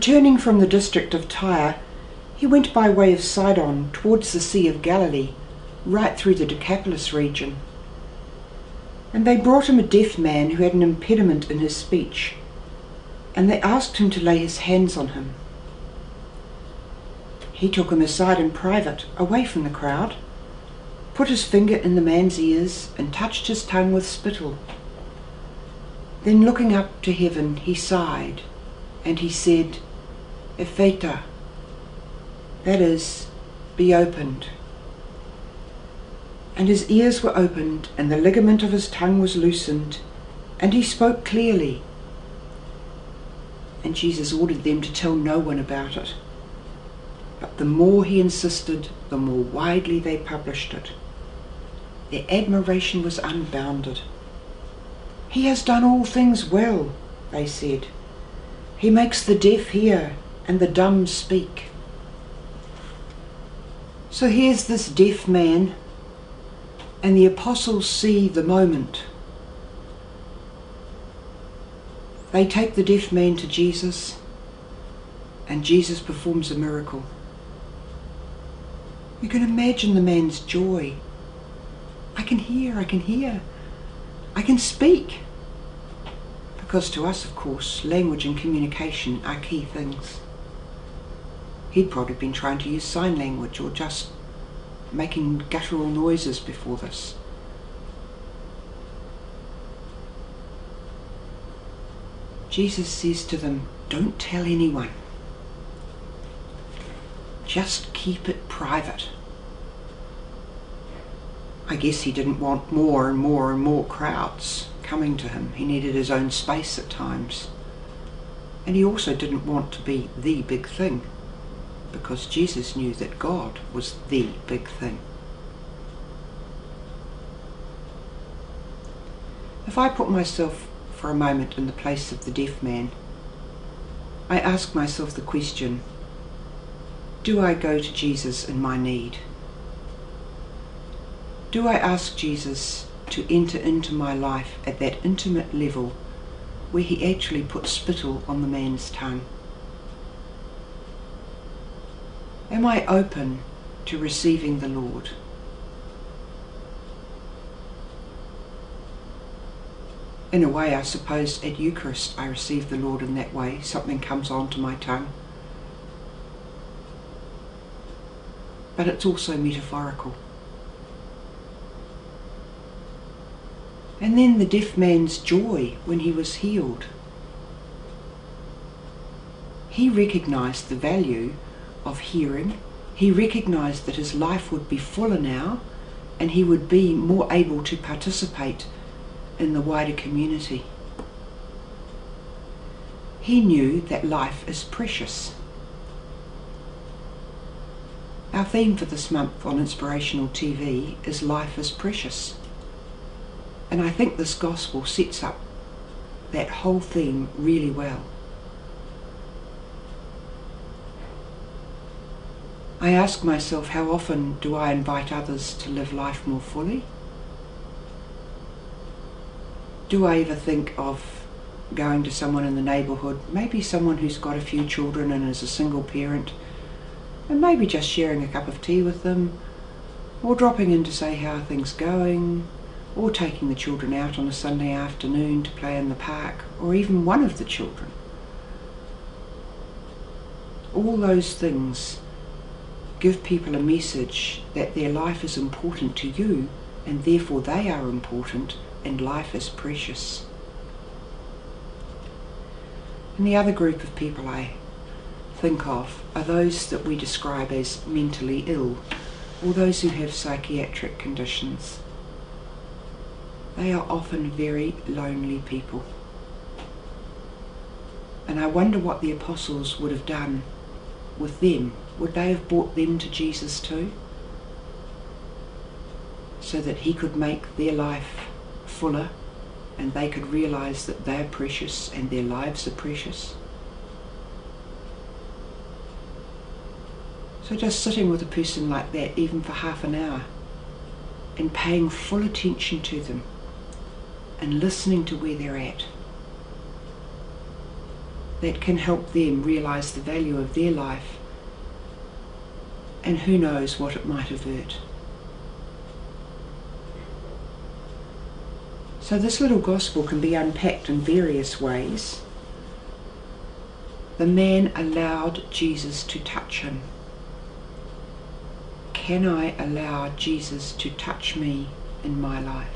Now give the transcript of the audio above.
Returning from the district of Tyre, he went by way of Sidon towards the Sea of Galilee, right through the Decapolis region. And they brought him a deaf man who had an impediment in his speech, and they asked him to lay his hands on him. He took him aside in private, away from the crowd, put his finger in the man's ears, and touched his tongue with spittle. Then looking up to heaven, he sighed, and he said, "Ephphatha," that is, be opened. And his ears were opened, and the ligament of his tongue was loosened, and he spoke clearly. And Jesus ordered them to tell no one about it. But the more he insisted, the more widely they published it. Their admiration was unbounded. "He has done all things well," they said. "He makes the deaf hear and the dumb speak." So here's this deaf man, and the apostles see the moment. They take the deaf man to Jesus, and Jesus performs a miracle. You can imagine the man's joy. I can hear, I can speak. Because to us, of course, language and communication are key things. He'd probably been trying to use sign language or just making guttural noises before this. Jesus says to them, don't tell anyone. Just keep it private. I guess he didn't want more and more and more crowds coming to him. He needed his own space at times. And he also didn't want to be the big thing, because Jesus knew that God was the big thing. If I put myself for a moment in the place of the deaf man, I ask myself the question, do I go to Jesus in my need? Do I ask Jesus to enter into my life at that intimate level where he actually puts spittle on the man's tongue? Am I open to receiving the Lord? In a way, I suppose at Eucharist I receive the Lord in that way. Something comes onto my tongue. But it's also metaphorical. And then the deaf man's joy when he was healed. He recognized the value of hearing. He recognized that his life would be fuller now, and he would be more able to participate in the wider community. He knew that life is precious. Our theme for this month on Inspirational TV is Life is Precious. And I think this gospel sets up that whole theme really well. I ask myself, how often do I invite others to live life more fully? Do I ever think of going to someone in the neighbourhood, maybe someone who's got a few children and is a single parent, and maybe just sharing a cup of tea with them, or dropping in to say how are things going, or taking the children out on a Sunday afternoon to play in the park, or even one of the children? All those things give people a message that their life is important to you, and therefore they are important, and life is precious. And the other group of people I think of are those that we describe as mentally ill, or those who have psychiatric conditions. They are often very lonely people. And I wonder what the apostles would have done with them. Would they have brought them to Jesus too, so that he could make their life fuller and they could realize that they're precious and their lives are precious? So just sitting with a person like that, even for half an hour, and paying full attention to them and listening to where they're at. that can help them realise the value of their life, and who knows what it might avert. So this little gospel can be unpacked in various ways. The man allowed Jesus to touch him. Can I allow Jesus to touch me in my life?